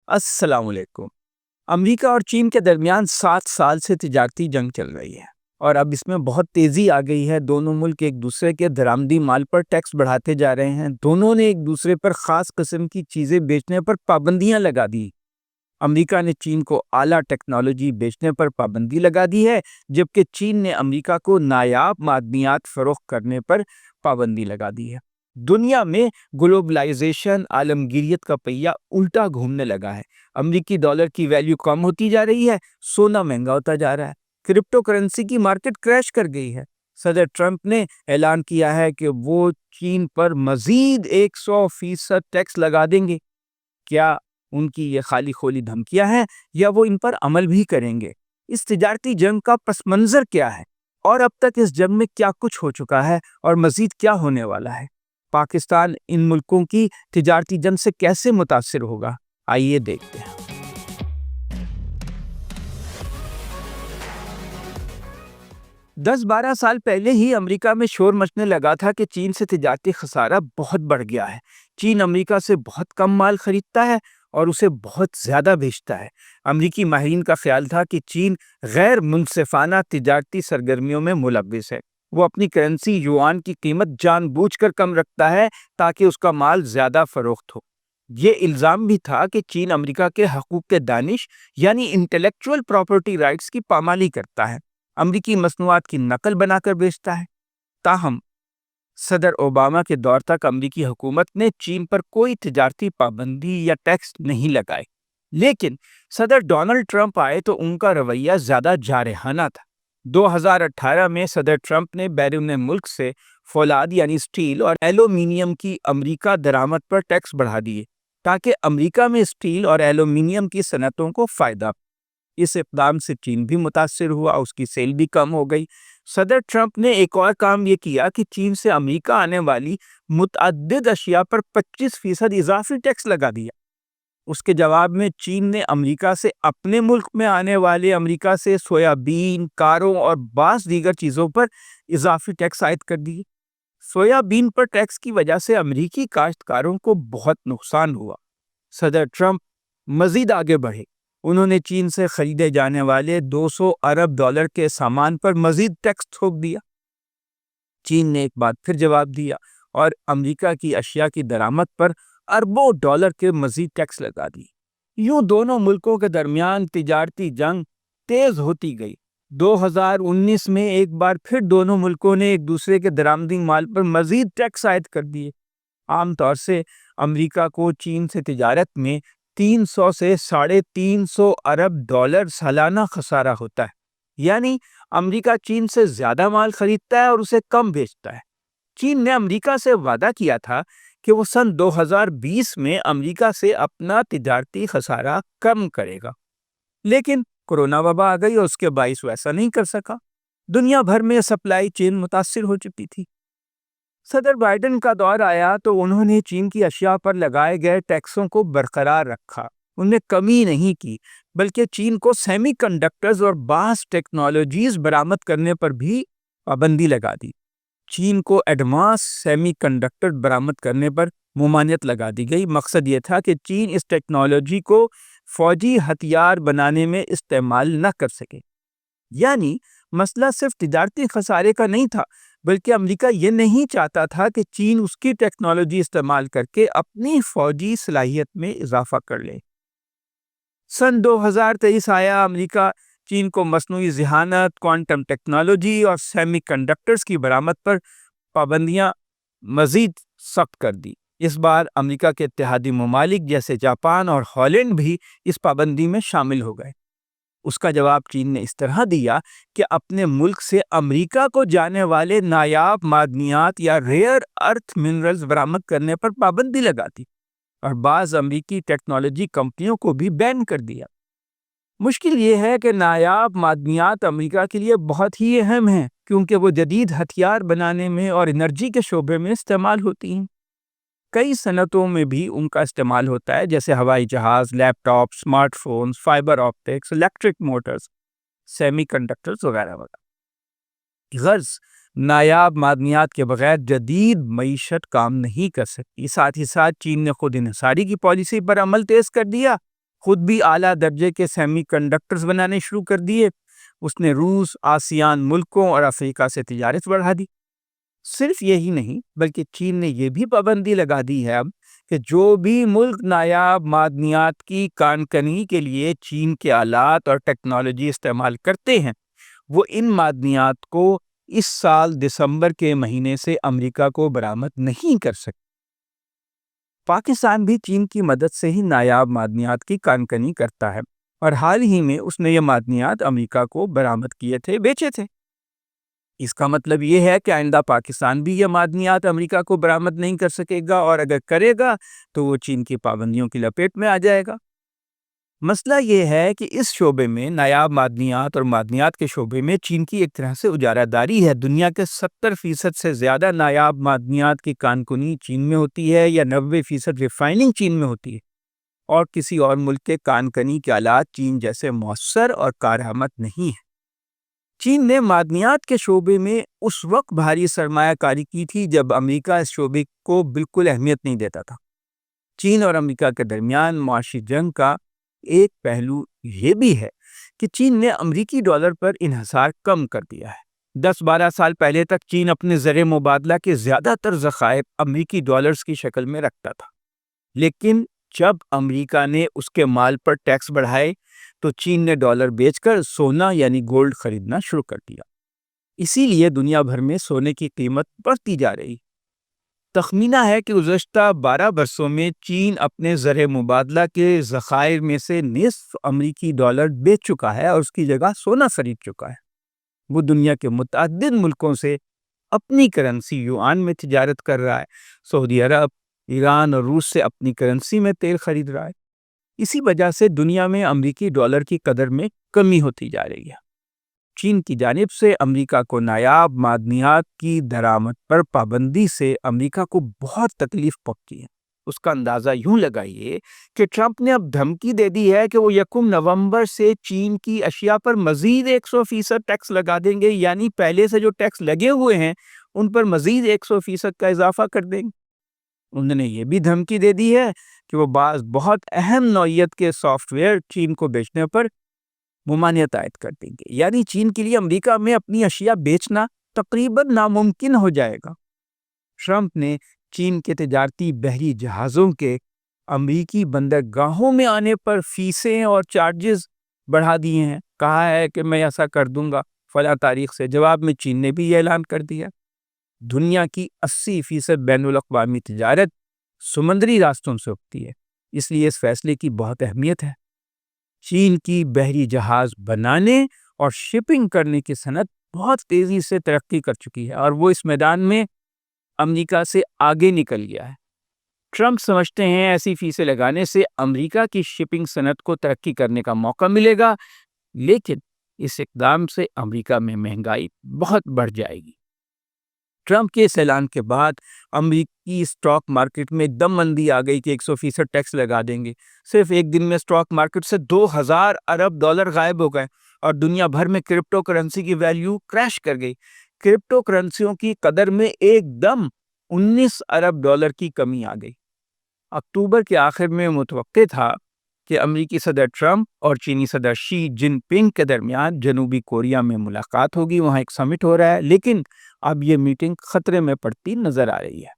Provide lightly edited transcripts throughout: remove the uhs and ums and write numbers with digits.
السلام علیکم۔ امریکہ اور چین کے درمیان 7 سال سے تجارتی جنگ چل رہی ہے اور اب اس میں بہت تیزی آ گئی ہے۔ دونوں ملک ایک دوسرے کے درآمدی مال پر ٹیکس بڑھاتے جا رہے ہیں۔ دونوں نے ایک دوسرے پر خاص قسم کی چیزیں بیچنے پر پابندیاں لگا دی۔ امریکہ نے چین کو اعلیٰ ٹیکنالوجی بیچنے پر پابندی لگا دی ہے، جبکہ چین نے امریکہ کو نایاب معدنیات فروخت کرنے پر پابندی لگا دی ہے۔ دنیا میں گلوبلائزیشن، عالمگیریت کا پہیہ الٹا گھومنے لگا ہے۔ امریکی ڈالر کی ویلیو کم ہوتی جا رہی ہے، سونا مہنگا ہوتا جا رہا ہے، کرپٹو کرنسی کی مارکیٹ کریش کر گئی ہے۔ صدر ٹرمپ نے اعلان کیا ہے کہ وہ چین پر مزید 100% ٹیکس لگا دیں گے۔ کیا ان کی یہ خالی خولی دھمکیاں ہیں یا وہ ان پر عمل بھی کریں گے؟ اس تجارتی جنگ کا پس منظر کیا ہے اور اب تک اس جنگ میں کیا کچھ ہو چکا ہے اور مزید کیا ہونے والا ہے؟ پاکستان ان ملکوں کی تجارتی جنگ سے کیسے متاثر ہوگا؟ آئیے دیکھتے ہیں۔ 10-12 سال پہلے ہی امریکہ میں شور مچنے لگا تھا کہ چین سے تجارتی خسارہ بہت بڑھ گیا ہے۔ چین امریکہ سے بہت کم مال خریدتا ہے اور اسے بہت زیادہ بیچتا ہے۔ امریکی ماہرین کا خیال تھا کہ چین غیر منصفانہ تجارتی سرگرمیوں میں ملوث ہے۔ وہ اپنی کرنسی یوان کی قیمت جان بوجھ کر کم رکھتا ہے تاکہ اس کا مال زیادہ فروخت ہو۔ یہ الزام بھی تھا کہ چین امریکہ کے حقوق دانش یعنی انٹلیکچوئل پراپرٹی رائٹس کی پامالی کرتا ہے، امریکی مصنوعات کی نقل بنا کر بیچتا ہے۔ تاہم صدر اوباما کے دور تک امریکی حکومت نے چین پر کوئی تجارتی پابندی یا ٹیکس نہیں لگائے، لیکن صدر ڈونلڈ ٹرمپ آئے تو ان کا رویہ زیادہ جارحانہ تھا۔ 2018 میں صدر ٹرمپ نے بیرون ملک سے فولاد یعنی سٹیل اور ایلومینیم کی امریکہ درآمد پر ٹیکس بڑھا دیے تاکہ امریکہ میں سٹیل اور ایلومینیم کی صنعتوں کو فائدہ۔ اس اقدام سے چین بھی متاثر ہوا، اس کی سیل بھی کم ہو گئی۔ صدر ٹرمپ نے ایک اور کام یہ کیا کہ چین سے امریکہ آنے والی متعدد اشیاء پر 25% اضافی ٹیکس لگا دیا۔ اس کے جواب میں چین نے امریکہ سے اپنے ملک میں آنے والے امریکہ سے سویابین، کاروں اور بعض دیگر چیزوں پر اضافی ٹیکس عائد کر دیے۔ سویابین پر ٹیکس کی وجہ سے امریکی کاشتکاروں کو بہت نقصان ہوا۔ صدر ٹرمپ مزید آگے بڑھے، انہوں نے چین سے خریدے جانے والے $200 ارب کے سامان پر مزید ٹیکس تھوپ دیا۔ چین نے ایک بار پھر جواب دیا اور امریکہ کی اشیاء کی درآمد پر اربوں ڈالر کے مزید ٹیکس لگا دی۔ یوں دونوں ملکوں کے درمیان تجارتی جنگ تیز ہوتی گئی۔ 2019 میں ایک بار پھر دونوں ملکوں نے ایک دوسرے کے درآمدی مال پر مزید ٹیکس عائد کر دیے۔ عام طور سے امریکہ کو چین سے تجارت میں 300 سے $350 ارب سالانہ خسارہ ہوتا ہے، یعنی امریکہ چین سے زیادہ مال خریدتا ہے اور اسے کم بیچتا ہے۔ چین نے امریکہ سے وعدہ کیا تھا کہ وہ سن 2020 میں امریکہ سے اپنا تجارتی خسارہ کم کرے گا، لیکن کورونا وبا آ گئی اور اس کے باعث وہ ایسا نہیں کر سکا۔ دنیا بھر میں سپلائی چین متاثر ہو چکی تھی۔ صدر بائیڈن کا دور آیا تو انہوں نے چین کی اشیاء پر لگائے گئے ٹیکسوں کو برقرار رکھا، ان میں کمی نہیں کی، بلکہ چین کو سیمی کنڈکٹرز اور بعض ٹیکنالوجیز برآمد کرنے پر بھی پابندی لگا دی۔ چین کو ایڈوانس سیمی کنڈکٹر برآمد کرنے پر ممانعت لگا دی گئی۔ مقصد یہ تھا کہ چین اس ٹیکنالوجی کو فوجی ہتھیار بنانے میں استعمال نہ کر سکے۔ یعنی مسئلہ صرف تجارتی خسارے کا نہیں تھا، بلکہ امریکہ یہ نہیں چاہتا تھا کہ چین اس کی ٹیکنالوجی استعمال کر کے اپنی فوجی صلاحیت میں اضافہ کر لے۔ سن 2023 آیا، امریکہ چین کو مصنوعی ذہانت، کوانٹم ٹیکنالوجی اور سیمی کنڈکٹرز کی برآمد پر پابندیاں مزید سخت کر دی۔ اس بار امریکہ کے اتحادی ممالک جیسے جاپان اور ہالینڈ بھی اس پابندی میں شامل ہو گئے۔ اس کا جواب چین نے اس طرح دیا کہ اپنے ملک سے امریکہ کو جانے والے نایاب معدنیات یا ریئر ارتھ منرلز برآمد کرنے پر پابندی لگا دی اور بعض امریکی ٹیکنالوجی کمپنیوں کو بھی بین کر دیا۔ مشکل یہ ہے کہ نایاب معدنیات امریکہ کے لیے بہت ہی اہم ہیں، کیونکہ وہ جدید ہتھیار بنانے میں اور انرجی کے شعبے میں استعمال ہوتی ہیں۔ کئی صنعتوں میں بھی ان کا استعمال ہوتا ہے، جیسے ہوائی جہاز، laptop, smartphones, fibre optics, electric motors, semiconductors وغیرہ وغیرہ۔ غرض نایاب معدنیات کے بغیر جدید معیشت کام نہیں کر سکتی۔ ساتھ ہی ساتھ چین نے خود انحصاری کی پالیسی پر عمل تیز کر دیا۔ خود بھی اعلیٰ درجے کے سیمی کنڈکٹرز بنانے شروع کر دیے۔ اس نے روس، آسیان ملکوں اور افریقہ سے تجارت بڑھا دی۔ صرف یہی نہیں بلکہ چین نے یہ بھی پابندی لگا دی ہے اب کہ جو بھی ملک نایاب معدنیات کی کان کنی کے لیے چین کے آلات اور ٹیکنالوجی استعمال کرتے ہیں، وہ ان معدنیات کو اس سال دسمبر کے مہینے سے امریکہ کو برآمد نہیں کر سکتے۔ پاکستان بھی چین کی مدد سے ہی نایاب معدنیات کی کان کنی کرتا ہے، اور حال ہی میں اس نے یہ معدنیات امریکہ کو برآمد کیے تھے، بیچے تھے۔ اس کا مطلب یہ ہے کہ آئندہ پاکستان بھی یہ معدنیات امریکہ کو برآمد نہیں کر سکے گا، اور اگر کرے گا تو وہ چین کی پابندیوں کی لپیٹ میں آ جائے گا۔ مسئلہ یہ ہے کہ اس شعبے میں، نایاب معدنیات اور معدنیات کے شعبے میں، چین کی ایک طرح سے اجارہ داری ہے۔ دنیا کے 70% سے زیادہ نایاب معدنیات کی کان کنی چین میں ہوتی ہے، یا 90% ریفائننگ چین میں ہوتی ہے، اور کسی اور ملک کے کان کنی کے آلات چین جیسے مؤثر اور کارآمد نہیں ہیں۔ چین نے معدنیات کے شعبے میں اس وقت بھاری سرمایہ کاری کی تھی جب امریکہ اس شعبے کو بالکل اہمیت نہیں دیتا تھا۔ چین اور امریکہ کے درمیان معاشی جنگ کا ایک پہلو یہ بھی ہے کہ چین نے امریکی ڈالر پر انحصار کم کر دیا ہے۔ 10-12 سال پہلے تک چین اپنے زر مبادلہ کے زیادہ تر ذخائر امریکی ڈالرز کی شکل میں رکھتا تھا، لیکن جب امریکہ نے اس کے مال پر ٹیکس بڑھائے تو چین نے ڈالر بیچ کر سونا یعنی گولڈ خریدنا شروع کر دیا۔ اسی لیے دنیا بھر میں سونے کی قیمت بڑھتی جا رہی۔ تخمینہ ہے کہ گزشتہ 12 برسوں میں چین اپنے زر مبادلہ کے ذخائر میں سے نصف امریکی ڈالر بیچ چکا ہے اور اس کی جگہ سونا خرید چکا ہے۔ وہ دنیا کے متعدد ملکوں سے اپنی کرنسی یوان میں تجارت کر رہا ہے۔ سعودی عرب، ایران اور روس سے اپنی کرنسی میں تیل خرید رہا ہے۔ اسی وجہ سے دنیا میں امریکی ڈالر کی قدر میں کمی ہوتی جا رہی ہے۔ چین کی جانب سے امریکہ کو نایاب معدنیات کی درآمد پر پابندی سے امریکہ کو بہت تکلیف پہنچی ہے۔ اس کا اندازہ یوں لگائیے کہ ٹرمپ نے اب دھمکی دے دی ہے کہ وہ 1 نومبر سے چین کی اشیاء پر مزید 100% ٹیکس لگا دیں گے، یعنی پہلے سے جو ٹیکس لگے ہوئے ہیں ان پر مزید 100% کا اضافہ کر دیں گے۔ انہوں نے یہ بھی دھمکی دے دی ہے کہ وہ بعض بہت اہم نوعیت کے سافٹ ویئر چین کو بیچنے پر ممانعت عائد کر دیں گے، یعنی چین کے لیے امریکہ میں اپنی اشیاء بیچنا تقریباً ناممکن ہو جائے گا۔ ٹرمپ نے چین کے تجارتی بحری جہازوں کے امریکی بندرگاہوں میں آنے پر فیسیں اور چارجز بڑھا دیے ہیں، کہا ہے کہ میں ایسا کر دوں گا فلاں تاریخ سے۔ جواب میں چین نے بھی یہ اعلان کر دیا۔ دنیا کی 80% بین الاقوامی تجارت سمندری راستوں سے ہوتی ہے، اس لیے اس فیصلے کی بہت اہمیت ہے۔ چین کی بحری جہاز بنانے اور شپنگ کرنے کی صنعت بہت تیزی سے ترقی کر چکی ہے، اور وہ اس میدان میں امریکہ سے آگے نکل گیا ہے۔ ٹرمپ سمجھتے ہیں ایسی فیسیں لگانے سے امریکہ کی شپنگ صنعت کو ترقی کرنے کا موقع ملے گا، لیکن اس اقدام سے امریکہ میں مہنگائی بہت بڑھ جائے گی۔ ٹرمپ کے اس اعلان کے بعد امریکی اسٹاک مارکیٹ میں دم بندی آ گئی کہ 100% ٹیکس لگا دیں گے۔ صرف ایک دن میں اسٹاک مارکیٹ سے 2000 ارب ڈالر غائب ہو گئے، اور دنیا بھر میں کرپٹو کرنسی کی ویلیو کریش کر گئی۔ کرپٹو کرنسیوں کی قدر میں ایک دم 19 ارب ڈالر کی کمی آ گئی۔ اکتوبر کے آخر میں متوقع تھا کہ امریکی صدر ٹرمپ اور چینی صدر شی جن پنگ کے درمیان جنوبی کوریا میں ملاقات ہوگی، وہاں ایک سمٹ ہو رہا ہے، لیکن اب یہ میٹنگ خطرے میں پڑتی نظر آ رہی ہے۔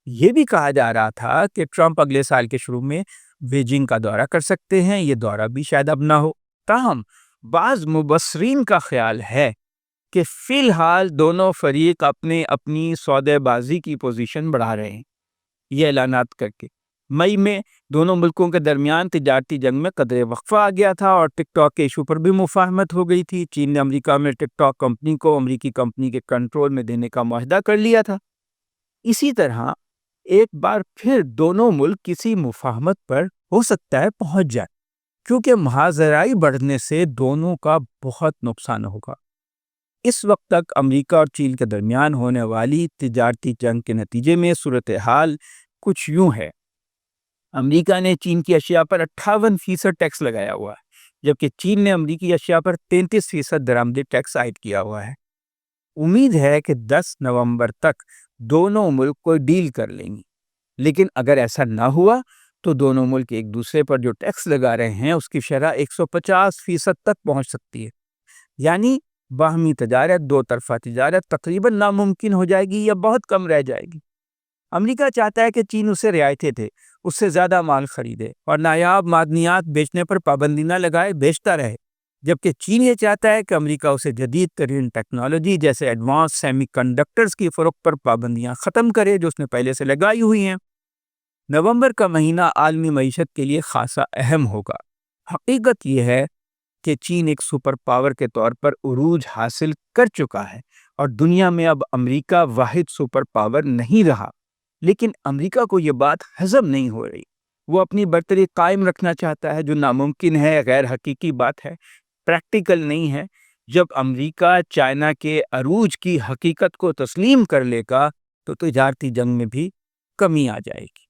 یہ بھی کہا جا رہا تھا کہ ٹرمپ اگلے سال کے شروع میں بیجنگ کا دورہ کر سکتے ہیں، یہ دورہ بھی شاید اب نہ ہو۔ تاہم بعض مبصرین کا خیال ہے کہ فی الحال دونوں فریق اپنی سودے بازی کی پوزیشن بڑھا رہے ہیں، یہ اعلانات کر کے۔ مئی میں دونوں ملکوں کے درمیان تجارتی جنگ میں قدرے وقفہ آ گیا تھا، اور ٹک ٹاک کے ایشو پر بھی مفاہمت ہو گئی تھی۔ چین نے امریکہ میں ٹک ٹاک کمپنی کو امریکی کمپنی کے کنٹرول میں دینے کا معاہدہ کر لیا تھا۔ اسی طرح ایک بار پھر دونوں ملک کسی مفاہمت پر ہو سکتا ہے پہنچ جائیں، کیونکہ محاذرائی بڑھنے سے دونوں کا بہت نقصان ہوگا۔ اس وقت تک امریکہ اور چین کے درمیان ہونے والی تجارتی جنگ کے نتیجے میں صورتحال کچھ یوں ہے۔ امریکہ نے چین کی اشیاء پر 58% ٹیکس لگایا ہوا ہے، جبکہ چین نے امریکی اشیاء پر 33% درآمدی ٹیکس عائد کیا ہوا ہے۔ امید ہے کہ 10 نومبر تک دونوں ملک کوئی ڈیل کر لیں گی، لیکن اگر ایسا نہ ہوا تو دونوں ملک ایک دوسرے پر جو ٹیکس لگا رہے ہیں اس کی شرح 150% تک پہنچ سکتی ہے. یعنی باہمی تجارت، دو طرفہ تجارت تقریباً ناممکن ہو جائے گی یا بہت کم رہ جائے گی. امریکہ چاہتا ہے کہ چین اسے رعایتیں دے، اس سے زیادہ مال خریدے اور نایاب معدنیات بیچنے پر پابندی نہ لگائے، بیچتا رہے. جبکہ چین یہ چاہتا ہے کہ امریکہ اسے جدید ترین ٹیکنالوجی جیسے ایڈوانس سیمی کنڈکٹرز کی فروخت پر پابندیاں ختم کرے جو اس نے پہلے سے لگائی ہوئی ہیں. نومبر کا مہینہ عالمی معیشت کے لیے خاصا اہم ہوگا. حقیقت یہ ہے کہ چین ایک سپر پاور کے طور پر عروج حاصل کر چکا ہے اور دنیا میں اب امریکہ واحد سپر پاور نہیں رہا. لیکن امریکہ کو یہ بات ہضم نہیں ہو رہی. وہ اپنی برتری قائم رکھنا چاہتا ہے جو ناممکن ہے، غیر حقیقی بات ہے، پریکٹیکل نہیں ہے. جب امریکہ چائنا کے عروج کی حقیقت کو تسلیم کر لے گا تو تجارتی جنگ میں بھی کمی آ جائے گی.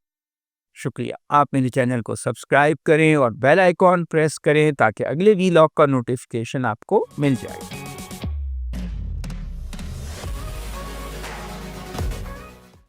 شکریہ. آپ میرے چینل کو سبسکرائب کریں اور بیل آئیکن پریس کریں تاکہ اگلے ویلاگ کا نوٹیفیکیشن آپ کو مل جائے.